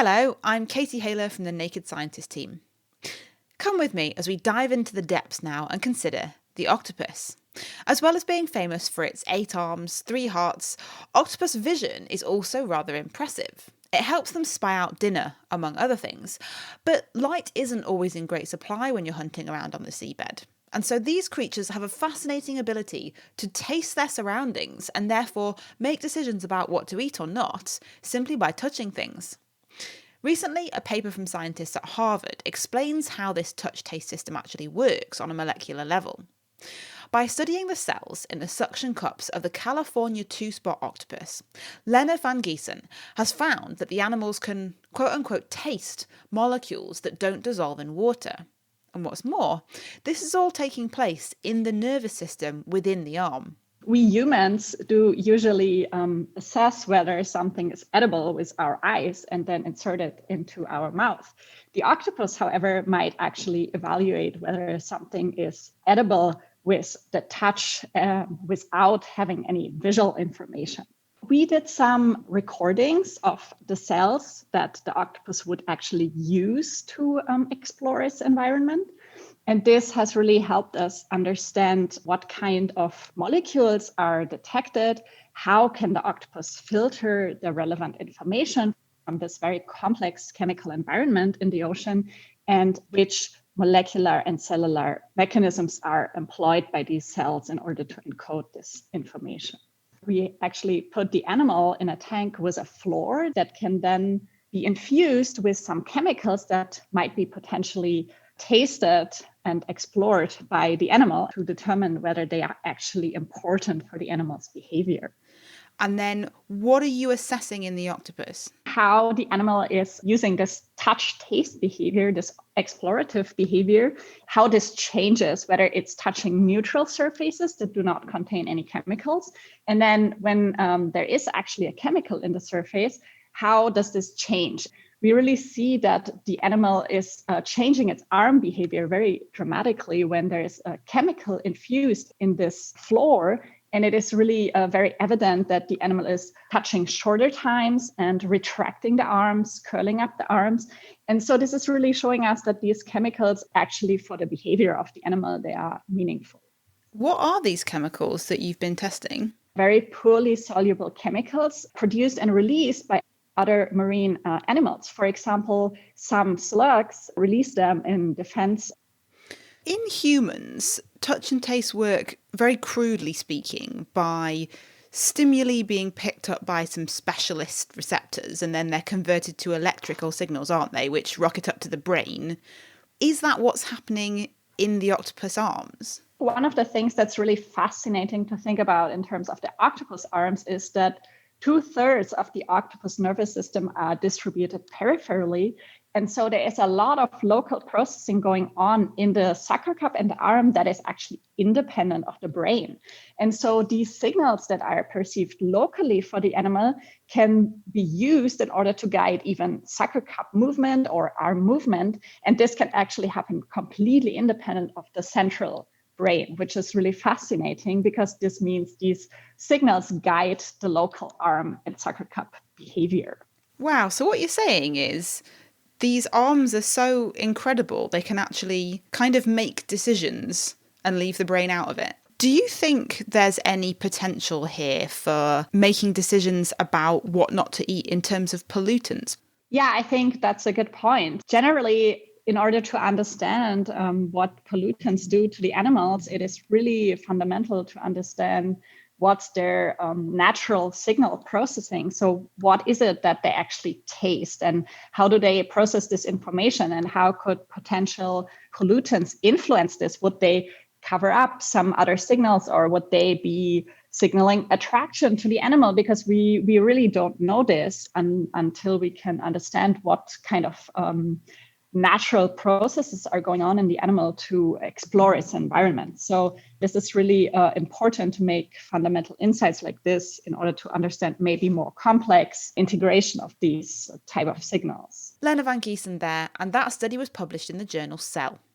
Hello, I'm Katie Haler from the Naked Scientist team. Come with me as we dive into the depths now and consider the octopus. As well as being famous for its 8 arms, 3 hearts, octopus vision is also rather impressive. It helps them spy out dinner, among other things, but light isn't always in great supply when you're hunting around on the seabed. And so these creatures have a fascinating ability to taste their surroundings and therefore make decisions about what to eat or not simply by touching things. Recently, a paper from scientists at Harvard explains how this touch-taste system actually works on a molecular level. By studying the cells in the suction cups of the California two-spot octopus, Leonard van Giesen has found that the animals can quote-unquote taste molecules that don't dissolve in water. And what's more, this is all taking place in the nervous system within the arm. We humans do usually assess whether something is edible with our eyes and then insert it into our mouth. The octopus, however, might actually evaluate whether something is edible with the touch without having any visual information. We did some recordings of the cells that the octopus would actually use to explore its environment. And this has really helped us understand what kind of molecules are detected, how can the octopus filter the relevant information from this very complex chemical environment in the ocean, and which molecular and cellular mechanisms are employed by these cells in order to encode this information. We actually put the animal in a tank with a floor that can then be infused with some chemicals that might be potentially tasted and explored by the animal to determine whether they are actually important for the animal's behavior. And then what are you assessing in the octopus? How the animal is using this touch-taste behavior, this explorative behavior, how this changes, whether it's touching neutral surfaces that do not contain any chemicals. And then when there is actually a chemical in the surface, how does this change? We really see that the animal is changing its arm behavior very dramatically when there is a chemical infused in this floor. And it is really very evident that the animal is touching shorter times and retracting the arms, curling up the arms. And so this is really showing us that these chemicals actually for the behavior of the animal, they are meaningful. What are these chemicals that you've been testing? Very poorly soluble chemicals produced and released by other marine animals. For example, some slugs release them in defense. In humans, touch and taste work, very crudely speaking, by stimuli being picked up by some specialist receptors, and then they're converted to electrical signals, aren't they, which rocket up to the brain. Is that what's happening in the octopus arms? One of the things that's really fascinating to think about in terms of the octopus arms is that 2/3 of the octopus nervous system are distributed peripherally. And so there is a lot of local processing going on in the sucker cup and the arm that is actually independent of the brain. And so these signals that are perceived locally for the animal can be used in order to guide even sucker cup movement or arm movement. And this can actually happen completely independent of the central brain, which is really fascinating because this means these signals guide the local arm and sucker cup behavior. Wow, so what you're saying is these arms are so incredible, they can actually kind of make decisions and leave the brain out of it. Do you think there's any potential here for making decisions about what not to eat in terms of pollutants? Yeah, I think that's a good point. Generally, in order to understand what pollutants do to the animals, it is really fundamental to understand what's their natural signal processing. So what is it that they actually taste and how do they process this information and how could potential pollutants influence this? Would they cover up some other signals or would they be signaling attraction to the animal? Because we really don't know this until we can understand what kind of natural processes are going on in the animal to explore its environment. So this is really important to make fundamental insights like this in order to understand maybe more complex integration of these type of signals. Lena van Giesen there, and that study was published in the journal Cell.